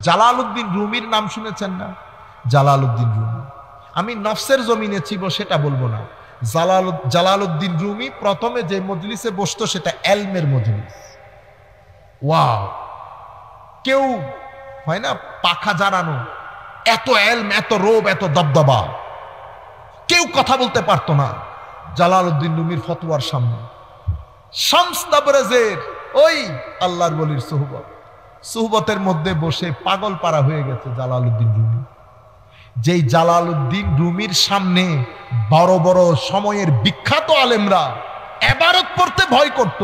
Jalaluddin রুমির নাম শুনেছেন না? Jalaluddin Rumi. আমি নফসের জমিনে ছিল সেটা বলবো না। জালালউদ্দিন রুমি প্রথমে যে মজলিসে বসতো সেটা এলমের মজলিস। ওয়াও, কেউ হয় না পাখা জানানো, এত এলম, এত রোব, এত দবদবা, কেউ কথা বলতে পারতো না জালালউদ্দিন রুমির ফতোয়ার সামনে। শামস তাবরেজের ওই আল্লাহর ওলির সুহবতের মধ্যে বসে পাগল পারা হয়ে গেছে জালালউদ্দিন রুমি। যেই জালালউদ্দিন রুমির সামনে বড় বড় সময়ের বিখ্যাত আলেমরা ইবাদত পড়তে ভয় করত,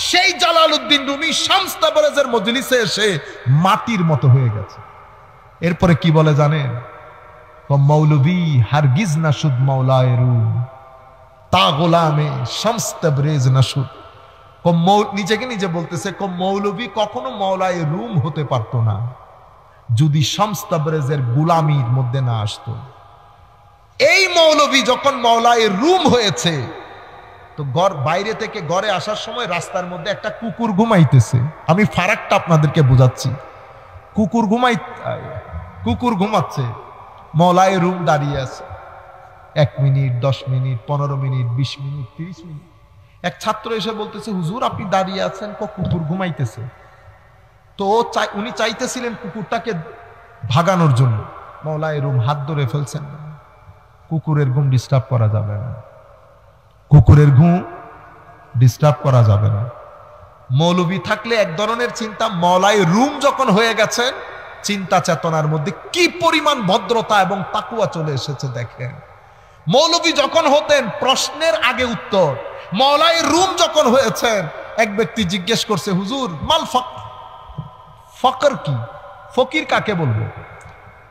সেই জালালউদ্দিন রুমি শামস তাবরেজের মজলিসে এসে মাটির মতো হয়ে গেছে। এরপরে কি বলে জানেন? মৌলভী হারগিজ নাশুদ মাওলায়ে রুম, তা গোলামে শামস তাবরেজ নাশুদ। নিজেকে নিজে বলতেছে, মৌলভী কখনো মাওলায়ে রুম হতে পারতো না যদি শামস তাবরেজের গুলামির মধ্যে না আসতো। এই মৌলভী যখন মাওলায়ে রুম হয়েছে, তো বাইরে থেকে ঘরে আসার সময় রাস্তার মধ্যে একটা কুকুর ঘুমাইতেছে। আমি ফারাকটা আপনাদেরকে বোঝাচ্ছি। কুকুর ঘুমাচ্ছে, মাওলায়ে রুম দাঁড়িয়ে আছে। 1 minute, 10 minute, 15 minute, 20 minute, 30 minute. এক ছাত্র এসে বলতেছে, হুজুর আপনি দাঁড়িয়ে আছেন, কুকুর ঘুমাইতেছে। তো উনি চাইতেছিলেন কুকুরটাকে ভাগানোর জন্য। মাওলায়ে রুম হাত ধরে ফেলছেন, কুকুরের ঘুম ডিস্টার্ব করা যাবে না, কুকুরের ঘুম ডিস্টার্ব করা যাবে না। মৌলভী থাকলে এক ধরনের চিন্তা, মাওলায়ে রুম যখন হয়ে গেছেন, চিন্তা চেতনার মধ্যে কি পরিমাণ ভদ্রতা এবং তাকুয়া চলে এসেছে দেখেন। মৌলভী যখন হতেন প্রশ্নের আগে উত্তর, মাওলায়ে রুম যখন হয়েছেন, এক ব্যক্তি জিজ্ঞেস করছে, হুজুর মাল ফকর কি? ফকির কাকে বলবো?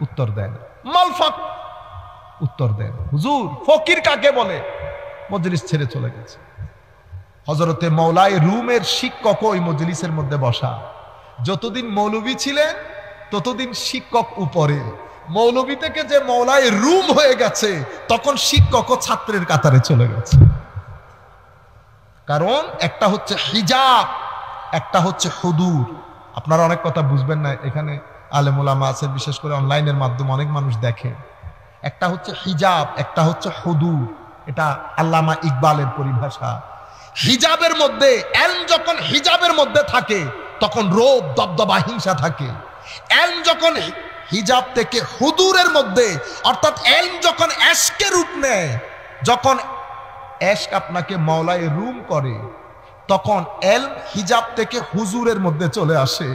উত্তর দেন মাল ফক। উত্তর দেন হুজুর ফকির কাকে বলে? মজলিস ছেড়ে চলে গেছে। হযরতে মাওলায়ে রুমের শিক্ষক ওই মজলিসের মধ্যে বসা। যতদিন মৌলভী ছিলেন ততদিন শিক্ষক উপরে। মৌলভী থেকে যে মাওলায়ে রুম হয়ে গেছে, তখন শিক্ষক ও ছাত্রের কাতারে চলে গেছে। কারণ একটা হচ্ছে হিজাব, একটা হচ্ছে হুদুর। আপনারা অনেক কথা বুঝবেন না, এখানে আলেম ওলামা আছেন, বিশেষ করে অনলাইনের মাধ্যমে অনেক মানুষ দেখে। একটা হচ্ছে হিজাব, একটা হচ্ছে হুদুর। এটা আল্লামা ইকবালের পরিভাষা। হিজাবের মধ্যে, এলম যখন হিজাবের মধ্যে থাকে তখন রোব, দবদবা, হিংসা থাকে। এলম যখন হিজাব থেকে হুদুরের মধ্যে, অর্থাৎ এলম যখন এশকে রূপ নেয়, যখন এশক আপনাকে মাওলায়ে রুম করে, তখন এলম হিজাব থেকে হুজুরের মধ্যে চলে আসে।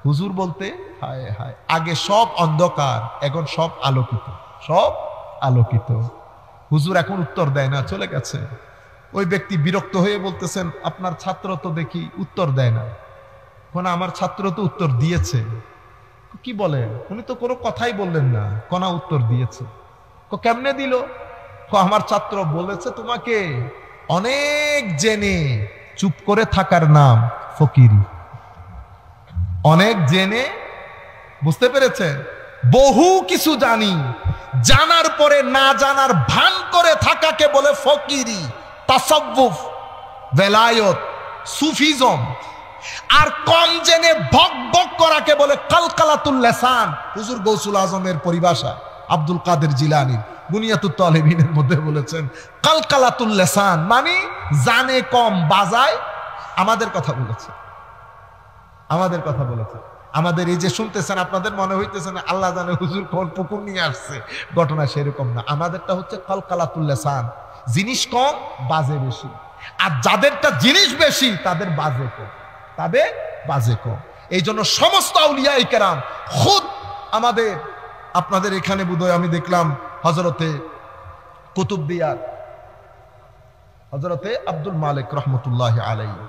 হুজুর বলতে হায় হায়, আগে সব অন্ধকার, এখন সব আলোকিত, সব আলোকিত। হুজুর এখন উত্তর দেয় না, চলে গেছে। ওই ব্যক্তি বিরক্ত হয়ে বলতেছেন, আপনার ছাত্র তো দেখি উত্তর দেয় না। কোন আমার ছাত্র তো উত্তর দিয়েছে। কি বলেন? উনি তো কোনো কথাই বললেন না, কোনা উত্তর দিয়েছে। কেমনে দিল? আমার ছাত্র বলেছে, তোমাকে অনেক জেনে চুপ করে থাকার নাম ফকিরি। অনেক জেনে, বুঝতে পেরেছেন? বহু কিছু জানি, জানার পরে না জানার ভান করে থাকাকে বলে ফকিরি, তাসাব্বুফ, বেলায়ত, সুফিজম। আর কম জেনে ভক ভক করাকে বলে কালকালাতুল লিসান। হুজুর গৌসুল আজমের পরিভাষা, আব্দুল কাদের জিলানী বুনিয়াতুত তালিবিনের মধ্যে বলেছেন কালকালাতুল লিসান, মানে জানে কম বাজায়। আমাদের কথা বলেছে, আমাদের কথা বলেছে। আমাদের এই যে শুনতেছেন, আপনাদের মনে হইতেছে না আল্লাহ জানে হুজুর কোন পুকুর নিয়ে আসছে, ঘটনা সেরকম না। আমাদেরটা হচ্ছে কালকালাতুল লিসান, জিনিস কম বাজে বেশি। আর যাদেরটা জিনিস বেশি তাদের বাজে কম, তাদের বাজে কম। এই জন্য সমস্ত আউলিয়ায়ে কেরাম খুদ আমাদের, আপনাদের এখানে বোধহয় আমি দেখলাম হযরতে কুতুবদিয়ার হযরতে আব্দুল মালিক রহমতুল্লাহ আলাইহি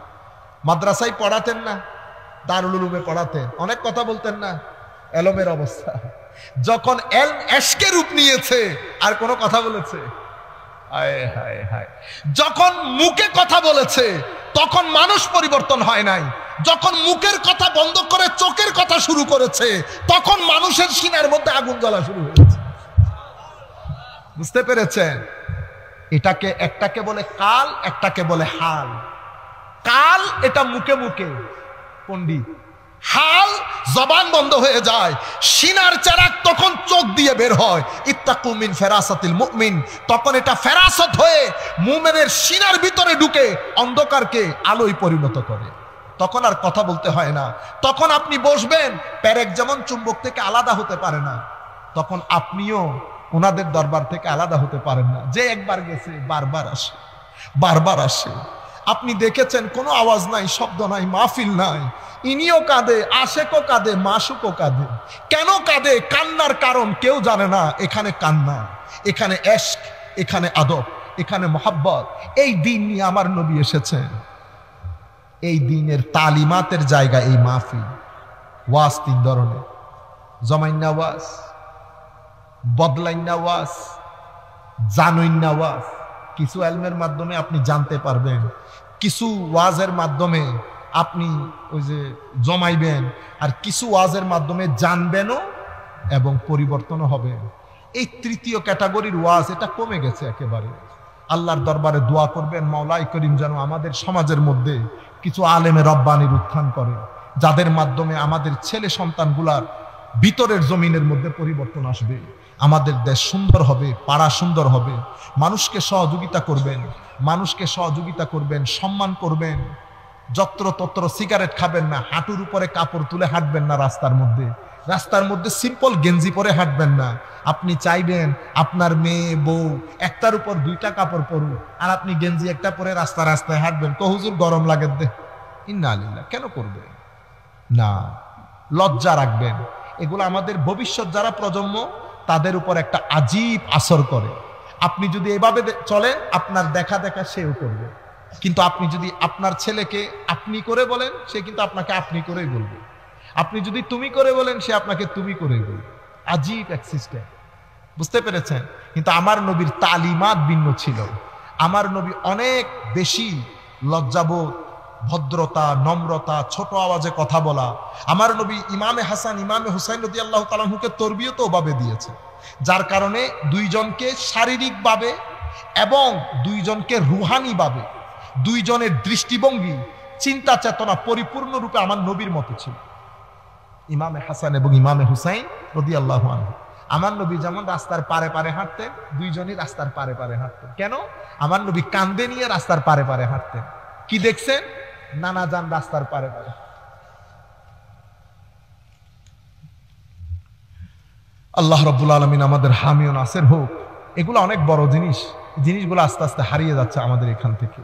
মাদ্রাসায় পড়াতেন না, দারুল উলুমে পড়াতেন, অনেক কথা বলতেন না। এলমের অবস্থা যখন এলম এশকে রূপ নিয়েছে, আর কোনো কথা বলেছে? হায় হায় হায়। যখন মুখে কথা বলেছে তখন মানুষ পরিবর্তন হয় নাই। যখন মুখের কথা বন্ধ করে চোখের কথা শুরু করেছে, তখন মানুষের সিনার মধ্যে আগুন জ্বলা শুরু হয়েছে। বুঝতে পেরেছেন? এটাকে, একটাকে বলে কাল, একটাকে বলে হাল। কাল এটা মুখে মুখে পণ্ডিত, হাল, জবান বন্ধ হয়ে যায়, সিনার চেরাগ তখন চোখ দিয়ে বের হয়। ইত্তাকু মিন ফেরাসাতিল মুমিন, তখন এটা ফেরাসত হয়ে মুমিনের সিনার ভিতরে ঢুকে অন্ধকারকে আলোয় পরিণত করে। তখন আর কথা বলতে হয় না। তখন আপনি বসবেন, পেরেক যেমন চুম্বক থেকে আলাদা হতে পারে না, তখন আপনিও ওনাদের দরবার থেকে আলাদা হতে পারেন না। যে একবার গেছে বারবার আসে, বারবার আসে। আপনি দেখেছেন কোনো আওয়াজ নাই, শব্দ নাই, মাহফিল নাই, ইনিও কাঁদে, আশেকও কাঁদে, মাসুকও কাঁদে। কেন কাঁদে? কান্নার কারণ কেউ জানে না। এখানে কান্না, এখানে এশক, এখানে আদব, এখানে মোহাব্বত। এই দিন নিয়ে আমার নবী এসেছেন। এই দিনের তালিমাতের জায়গা এই মাহফিল। ওয়াজ তিন ধরনের: জমাইন্না ওয়াজ, বদলাইন্না ওয়াজ, জানুইন্না ওয়াজ। কিছু এলমের মাধ্যমে আপনি জানতে পারবেন, কিছু ওয়াজের মাধ্যমে আপনি ওই যে জমাইবেন, আর কিছু ওয়াজের মাধ্যমে জানবেনও এবং পরিবর্তনও হবে। এই তৃতীয় ক্যাটাগরির ওয়াজ, এটা কমে গেছে একেবারে। আল্লাহর দরবারে দোয়া করবেন, মাওলাই করিম যেন আমাদের সমাজের মধ্যে কিছু আলেমে রব্বানির উত্থান করে, যাদের মাধ্যমে আমাদের ছেলে সন্তানগুলার ভিতরের জমিনের মধ্যে পরিবর্তন আসবে। আমাদের দেশ সুন্দর হবে, পাড়া সুন্দর হবে। মানুষকে সহযোগিতা করবেন, মানুষকে সহযোগিতা করবেন, সম্মান করবেন। যত্র তত্র সিগারেট খাবেন না, হাঁটুর উপরে কাপড় তুলে হাঁটবেন না রাস্তার মধ্যে। রাস্তার মধ্যে সিম্পল গেঞ্জি পরে হাঁটবেন না। আপনি চাইবেন আপনার মেয়ে বউ একটার উপর দুইটা কাপড় পরুক, আর আপনি গেঞ্জি একটা পরে রাস্তা রাস্তায় হাঁটবেন। তো হুজুর গরম লাগে দে, ইন্না আলিল্লাহ। কেন করবে না? লজ্জা রাখবেন। এগুলো আমাদের ভবিষ্যৎ যারা প্রজন্ম, তাদের উপর একটা আজীব আসর করে। আপনি যদি এভাবে চলেন, আপনার দেখা দেখা সেও করবে। কিন্তু আপনি যদি আপনার ছেলেকে আপনি করে বলেন, সে কিন্তু আপনাকে আপনি করেই বলবে। আপনি যদি তুমি করে বলেন, সে আপনাকে তুমি করেই বলবে। আজীব এক সিস্টেম, বুঝতে পেরেছেন? কিন্তু আমার নবীর তালিমাত ভিন্ন ছিল। আমার নবী অনেক বেশি লজ্জাবোধ, ভদ্রতা, নম্রতা, ছোট আওয়াজে কথা বলা। আমার নবী ইমামে হাসান, ইমামে হুসাইন রাদিয়াল্লাহু তাআলা আনহুকে তরবিয়ত ওভাবে দিয়েছে, যার কারণে দুইজনকে শারীরিকভাবে এবং দুইজনকে রুহানিভাবে, দুইজনের দৃষ্টিভঙ্গি, চিন্তা চেতনা পরিপূর্ণরূপে আমার নবীর মতো ছিল। ইমামে হাসান এবং ইমামে হুসাইন রাদিয়াল্লাহু আনহু, আমার নবী যেমন রাস্তার পারে পারে হাঁটতেন, দুইজনই রাস্তার পারে পারে হাঁটতেন। কেন? আমার নবী কান্দে নিয়ে রাস্তার পারে পারে হাঁটতেন। কি দেখছেন? নানা যান রাস্তার পারে পারে। আল্লাহ রাব্বুল আলামিন আমাদের হামি ও নাসির হোক। এগুলো অনেক বড় জিনিস, জিনিসগুলো আস্তে আস্তে হারিয়ে যাচ্ছে আমাদের এখান থেকে।